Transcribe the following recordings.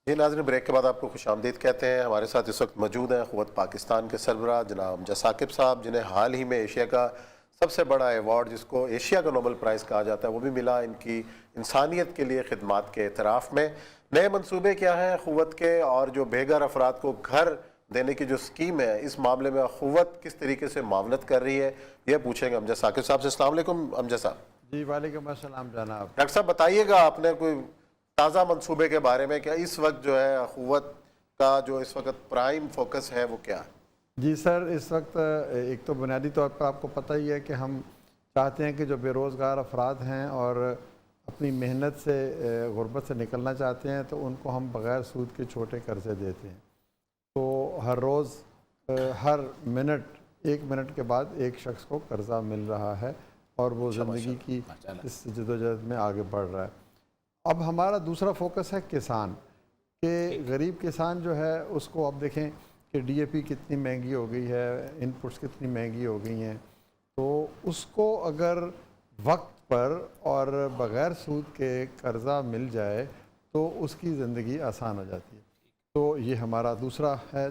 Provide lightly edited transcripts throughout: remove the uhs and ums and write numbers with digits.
جی ناظرین، بریک کے بعد آپ کو خوش آمدید کہتے ہیں۔ ہمارے ساتھ اس وقت موجود ہیں قوت پاکستان کے سربراہ جناب امجد ثاقب صاحب، جنہیں حال ہی میں ایشیا کا سب سے بڑا ایوارڈ، جس کو ایشیا کا نوبل پرائز کہا جاتا ہے، وہ بھی ملا ان کی انسانیت کے لیے خدمات کے اعتراف میں۔ نئے منصوبے کیا ہیں قوت کے، اور جو بے گھر افراد کو گھر دینے کی جو سکیم ہے، اس معاملے میں قوت کس طریقے سے معاونت کر رہی ہے، یہ پوچھیں گے امجد ثاقب صاحب سے۔ السلام علیکم امجد صاحب۔ جی وعلیکم السلام جناب۔ ڈاکٹر صاحب بتائیے گا آپ نے کوئی تازہ منصوبے کے بارے میں، کہ اس وقت جو ہے قوت کا جو اس وقت پرائم فوکس ہے وہ کیا ہے؟ جی سر، اس وقت ایک تو بنیادی طور پر آپ کو پتہ ہی ہے کہ ہم چاہتے ہیں کہ جو بے روزگار افراد ہیں اور اپنی محنت سے غربت سے نکلنا چاہتے ہیں، تو ان کو ہم بغیر سود کے چھوٹے قرضے دیتے ہیں۔ تو ہر روز ہر منٹ، 1 منٹ کے بعد ایک شخص کو قرضہ مل رہا ہے، اور وہ زندگی کی اس جدوجہد میں آگے بڑھ رہا ہے۔ اب ہمارا دوسرا فوکس ہے کسان، کہ غریب کسان جو ہے اس کو اب دیکھیں کہ ڈی اے پی کتنی مہنگی ہو گئی ہے، ان پٹس کتنی مہنگی ہو گئی ہیں، تو اس کو اگر وقت پر اور بغیر سود کے قرضہ مل جائے تو اس کی زندگی آسان ہو جاتی ہے۔ تو یہ ہمارا دوسرا ہے۔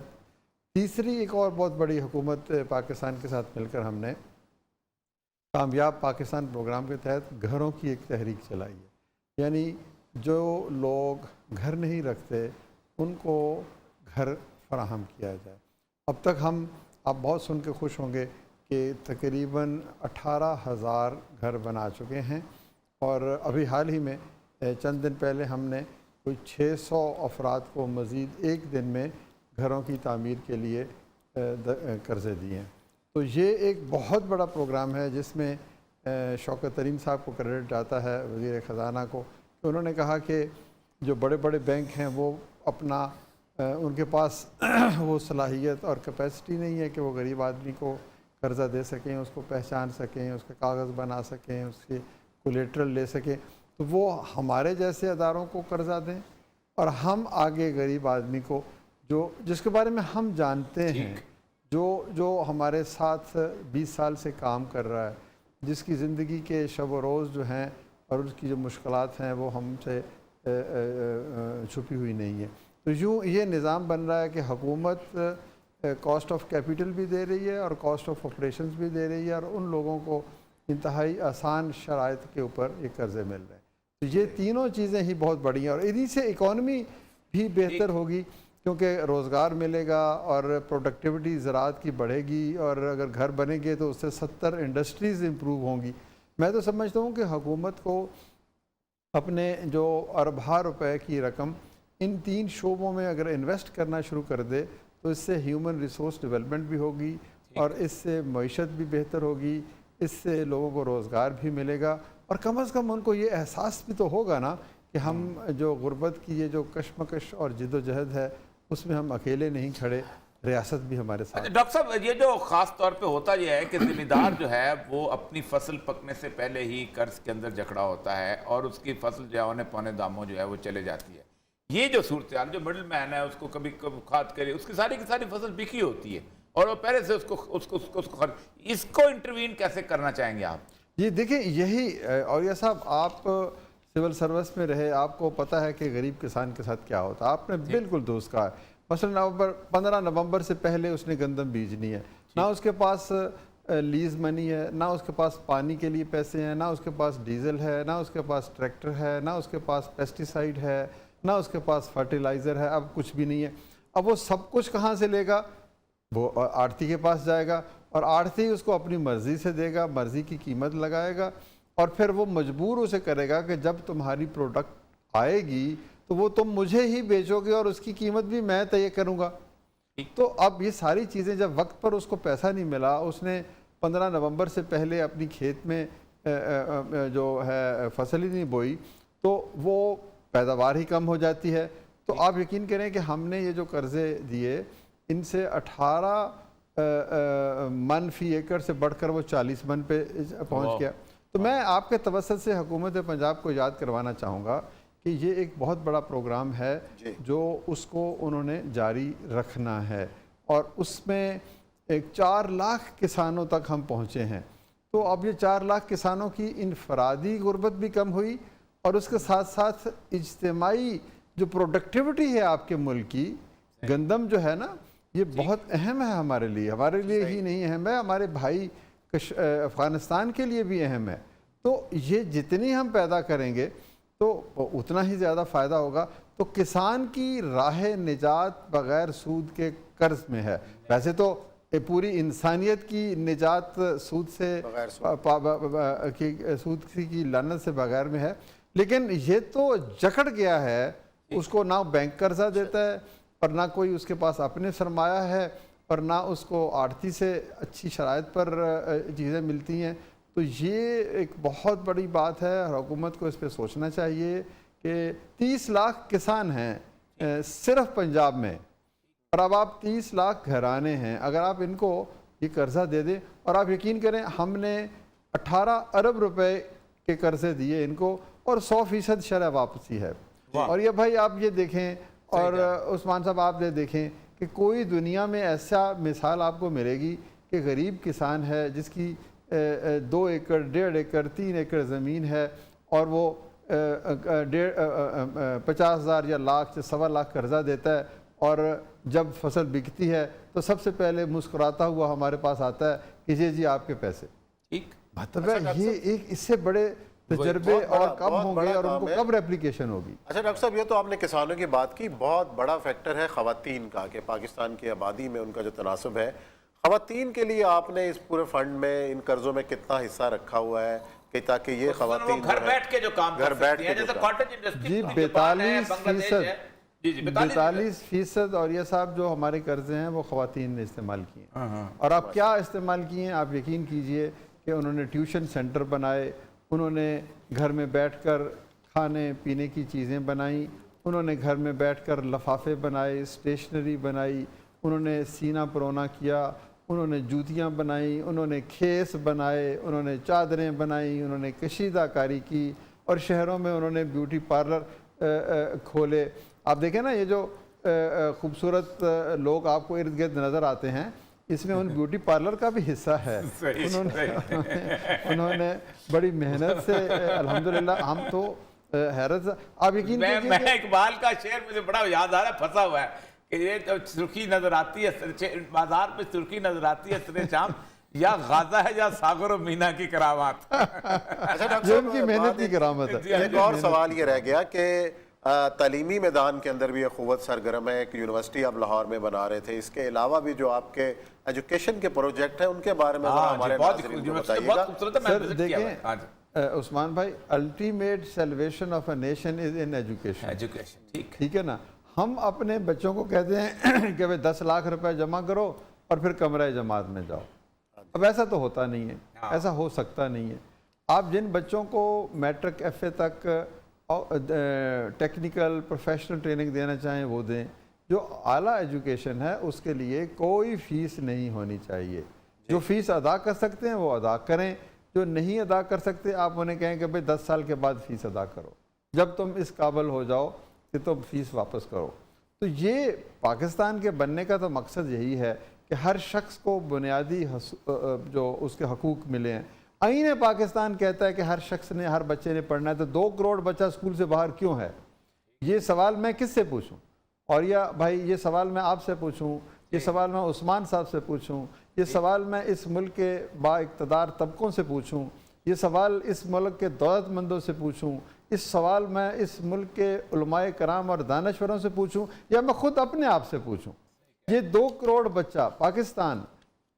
تیسری ایک اور بہت بڑی حکومت پاکستان کے ساتھ مل کر ہم نے کامیاب پاکستان پروگرام کے تحت گھروں کی ایک تحریک چلائی ہے، یعنی جو لوگ گھر نہیں رکھتے ان کو گھر فراہم کیا جائے۔ اب تک آپ بہت سن کے خوش ہوں گے کہ تقریباً 18,000 گھر بنا چکے ہیں، اور ابھی حال ہی میں چند دن پہلے ہم نے کوئی 600 افراد کو مزید ایک دن میں گھروں کی تعمیر کے لیے قرضے دیے ہیں۔ تو یہ ایک بہت بڑا پروگرام ہے جس میں شوکت ترین صاحب کو کریڈٹ جاتا ہے، وزیر خزانہ کو، کہ انہوں نے کہا کہ جو بڑے بڑے بینک ہیں وہ اپنا ان کے پاس وہ صلاحیت اور کیپیسٹی نہیں ہے کہ وہ غریب آدمی کو قرضہ دے سکیں، اس کو پہچان سکیں، اس کے کاغذ بنا سکیں، اس کے کولیٹرل لے سکیں، تو وہ ہمارے جیسے اداروں کو قرضہ دیں، اور ہم آگے غریب آدمی کو جس کے بارے میں ہم جانتے ہیں، جو ہمارے ساتھ 20 سال سے کام کر رہا ہے، جس کی زندگی کے شب و روز جو ہیں اور اس کی جو مشکلات ہیں وہ ہم سے چھپی ہوئی نہیں ہے۔ تو یوں یہ نظام بن رہا ہے کہ حکومت کاسٹ آف کیپٹل بھی دے رہی ہے اور کاسٹ آف آپریشنز بھی دے رہی ہے، اور ان لوگوں کو انتہائی آسان شرائط کے اوپر یہ قرضے مل رہے ہیں۔ تو یہ تینوں چیزیں ہی بہت بڑی ہیں، اور انہی سے اکانومی بھی بہتر ہوگی، کیونکہ روزگار ملے گا اور پروڈکٹیوٹی زراعت کی بڑھے گی، اور اگر گھر بنے گے تو اس سے 70 انڈسٹریز امپروو ہوں گی۔ میں تو سمجھتا ہوں کہ حکومت کو اپنے جو اربوں روپے کی رقم ان 3 شعبوں میں اگر انویسٹ کرنا شروع کر دے تو اس سے ہیومن ریسورس ڈیولپمنٹ بھی ہوگی، اور اس سے معیشت بھی بہتر ہوگی، اس سے لوگوں کو روزگار بھی ملے گا، اور کم از کم ان کو یہ احساس بھی تو ہوگا نا کہ ہم جو غربت کی یہ جو کشمکش اور جد و جہد ہے اس میں ہم اکیلے نہیں کھڑے، ریاست بھی ہمارے ساتھ۔ ڈاکٹر صاحب، یہ جو خاص طور پہ ہوتا یہ ہے کہ ذمہ دار جو ہے وہ اپنی فصل پکنے سے پہلے ہی قرض کے اندر جکڑا ہوتا ہے، اور اس کی فصل جو ہے اونے پونے داموں جو ہے وہ چلے جاتی ہے۔ یہ جو صورتحال، جو مڈل مین ہے اس کو کبھی کھاد کرے، اس کی ساری فصل بکی ہوتی ہے، اور وہ پہلے سے اس کو انٹروین کیسے کرنا چاہیں گے آپ؟ یہ دیکھیں، یہی اولیاء صاحب، آپ سول سروس میں رہے، آپ کو پتہ ہے کہ غریب کسان کے ساتھ کیا ہوتا ہے۔ آپ نے بالکل درست کہا ہے۔ مثلا 15 نومبر سے پہلے اس نے گندم بیجنی ہے، نہ اس کے پاس لیز منی ہے، نہ اس کے پاس پانی کے لیے پیسے ہیں، نہ اس کے پاس ڈیزل ہے، نہ اس کے پاس ٹریکٹر ہے، نہ اس کے پاس پیسٹیسائیڈ ہے، نہ اس کے پاس فرٹیلائزر ہے، اب کچھ بھی نہیں ہے۔ اب وہ سب کچھ کہاں سے لے گا؟ وہ آڑتی کے پاس جائے گا، اور آڑتی اس کو اپنی مرضی سے دے گا، مرضی کی قیمت لگائے گا، اور پھر وہ مجبور اسے کرے گا کہ جب تمہاری پروڈکٹ آئے گی تو وہ تم مجھے ہی بیچو گے، اور اس کی قیمت بھی میں طے کروں گا۔ تو اب یہ ساری چیزیں جب وقت پر اس کو پیسہ نہیں ملا، اس نے 15 نومبر سے پہلے اپنی کھیت میں جو ہے فصل ہی نہیں بوئی، تو وہ پیداوار ہی کم ہو جاتی ہے۔ تو آپ یقین کریں کہ ہم نے یہ جو قرضے دیے، ان سے 18 من فی ایکڑ سے بڑھ کر وہ 40 من پہ پہنچ گیا۔ تو میں آپ کے توسط سے حکومت پنجاب کو یاد کروانا چاہوں گا کہ یہ ایک بہت بڑا پروگرام ہے جو اس کو انہوں نے جاری رکھنا ہے، اور اس میں 4 لاکھ کسانوں تک ہم پہنچے ہیں۔ تو اب یہ 4 لاکھ کسانوں کی انفرادی غربت بھی کم ہوئی، اور اس کے ساتھ ساتھ اجتماعی جو پروڈکٹیوٹی ہے آپ کے ملک کی، گندم جو ہے نا یہ بہت اہم ہے ہمارے لیے ہی نہیں اہم ہے، ہمارے بھائی افغانستان کے لیے بھی اہم ہے. تو یہ جتنی ہم پیدا کریں گے تو اتنا ہی زیادہ فائدہ ہوگا. تو کسان کی راہ نجات بغیر سود کے قرض میں ہے. ویسے تو پوری انسانیت کی نجات سود سے سود کی لعنت سے بغیر میں ہے، لیکن یہ تو جکڑ گیا ہے. اس کو نہ بینک قرضہ دیتا ہے، اور نہ کوئی اس کے پاس اپنے سرمایہ ہے، اور نہ اس کو آڑتی سے اچھی شرائط پر چیزیں ملتی ہیں. تو یہ ایک بہت بڑی بات ہے، حکومت کو اس پہ سوچنا چاہیے کہ 30 لاکھ کسان ہیں صرف پنجاب میں، اور اب آپ 30 لاکھ گھرانے ہیں. اگر آپ ان کو یہ قرضہ دے دیں، اور آپ یقین کریں ہم نے 18 ارب روپے کے قرضے دیے ان کو، اور 100% شرح واپسی ہے. اور یہ بھائی آپ یہ دیکھیں، اور عثمان صاحب آپ یہ دیکھیں کہ کوئی دنیا میں ایسا مثال آپ کو ملے گی کہ غریب کسان ہے جس کی 2 ایکڑ 1.5 ایکڑ 3 ایکڑ زمین ہے، اور وہ 50,000 یا لاکھ سے 1.25 لاکھ قرضہ دیتا ہے، اور جب فصل بکتی ہے تو سب سے پہلے مسکراتا ہوا ہمارے پاس آتا ہے کہ جی آپ کے پیسے. مطلب یہ ایک اس سے بڑے تجربے اور کب ہوں گے، اور ان کو کب ریپلیکیشن ہوگی. اچھا ڈاکٹر صاحب، یہ تو آپ نے کسانوں کی بات کی، بہت بڑا فیکٹر ہے خواتین کا کہ پاکستان کی آبادی میں ان کا جو تناسب ہے. خواتین کے لیے آپ نے اس پورے فنڈ میں ان قرضوں میں کتنا حصہ رکھا ہوا ہے کہ تاکہ یہ خواتین گھر بیٹھ کے جو کام کر سکتی ہیں، جیسے کاٹیج انڈسٹری 42%. اور یہ صاحب جو ہمارے قرضے ہیں وہ خواتین نے استعمال کیے ہیں. اور آپ کیا استعمال کیے ہیں؟ آپ یقین کیجئے کہ انہوں نے ٹیوشن سینٹر بنائے، انہوں نے گھر میں بیٹھ کر کھانے پینے کی چیزیں بنائیں، انہوں نے گھر میں بیٹھ کر لفافے بنائے، اسٹیشنری بنائی، انہوں نے سینہ پرونا کیا، انہوں نے جوتیاں بنائیں، انہوں نے کھیس بنائے، انہوں نے چادریں بنائیں، انہوں نے کشیدہ کاری کی، اور شہروں میں انہوں نے بیوٹی پارلر کھولے. آپ دیکھیں نا، یہ جو خوبصورت لوگ آپ کو ارد گرد نظر آتے ہیں، اس میں ان بیوٹی پارلر کا بھی حصہ ہے. انہوں نے بڑی محنت سے الحمدللہ. ہم تو حیرت، آپ یقین کیجئے میں اقبال کا شعر مجھے بڑا یاد آ رہا ہے، پھنسا ہوا ہے کہ یہ سرخی نظر آتی ہے بازار میں، سرخی نظر آتی ہے سر شام، یا غازہ ہے یا ساغر و مینا کی کرامات. یہ ان کی محنت کی کرامت ہے. ایک اور سوال یہ رہ گیا کہ تعلیمی میدان کے اندر بھی اخوت سرگرم ہے. ایک یونیورسٹی آپ لاہور میں بنا رہے تھے، اس کے علاوہ بھی جو آپ کے ایجوکیشن کے پروجیکٹ ہیں ان کے بارے میں ہمارے ناظرین کو بتائیے گا. سر دیکھیں عثمان بھائی، ultimate salvation of a nation is in education. ٹھیک ہے نا. ہم اپنے بچوں کو کہتے ہیں کہ 10 لاکھ روپے جمع کرو اور پھر کمرہ جماعت میں جاؤ. اب ایسا تو ہوتا نہیں ہے، ایسا ہو سکتا نہیں ہے. آپ جن بچوں کو میٹرک ایف اے تک ٹیکنیکل پروفیشنل ٹریننگ دینا چاہیں وہ دیں. جو اعلیٰ ایجوکیشن ہے اس کے لیے کوئی فیس نہیں ہونی چاہیے. جو فیس ادا کر سکتے ہیں وہ ادا کریں، جو نہیں ادا کر سکتے آپ انہیں کہیں کہ 10 سال کے بعد فیس ادا کرو، جب تم اس قابل ہو جاؤ کہ تم فیس واپس کرو. تو یہ پاکستان کے بننے کا تو مقصد یہی ہے کہ ہر شخص کو بنیادی جو اس کے حقوق ملے ہیں. آئین پاکستان کہتا ہے کہ ہر شخص نے، ہر بچے نے پڑھنا ہے. تو 2 کروڑ بچہ اسکول سے باہر کیوں ہے؟ یہ سوال میں کس سے پوچھوں؟ اور یا بھائی یہ سوال میں آپ سے پوچھوں، یہ سوال میں عثمان صاحب سے پوچھوں، یہ سوال میں اس ملک کے با اقتدار طبقوں سے پوچھوں، یہ سوال اس ملک کے دولت مندوں سے پوچھوں، اس سوال میں اس ملک کے علماء کرام اور دانشوروں سے پوچھوں، یا میں خود اپنے آپ سے پوچھوں؟ یہ 2 کروڑ بچہ پاکستان،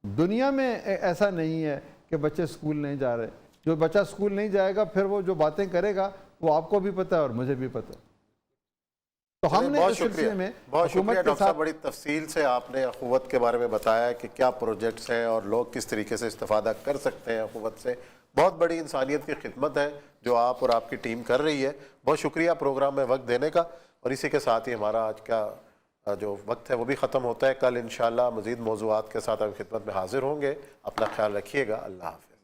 دنیا میں ایسا نہیں ہے کہ بچے اسکول نہیں جا رہے. جو بچہ اسکول نہیں جائے گا پھر وہ جو باتیں کرے گا وہ آپ کو بھی پتہ ہے اور مجھے بھی پتہ ہے. تو ہم نے بہت اس سلسلے میں بہت شکریہ ڈاکٹر صاحب، بڑی تفصیل سے آپ نے اخوت کے بارے میں بتایا کہ کیا پروجیکٹس ہیں اور لوگ کس طریقے سے استفادہ کر سکتے ہیں اخوت سے. بہت بڑی انسانیت کی خدمت ہے جو آپ اور آپ کی ٹیم کر رہی ہے. بہت شکریہ پروگرام میں وقت دینے کا. اور اسی کے ساتھ ہی ہمارا آج کا جو وقت ہے وہ بھی ختم ہوتا ہے. کل انشاءاللہ مزید موضوعات کے ساتھ آپ کی خدمت میں حاضر ہوں گے. اپنا خیال رکھیے گا. اللہ حافظ.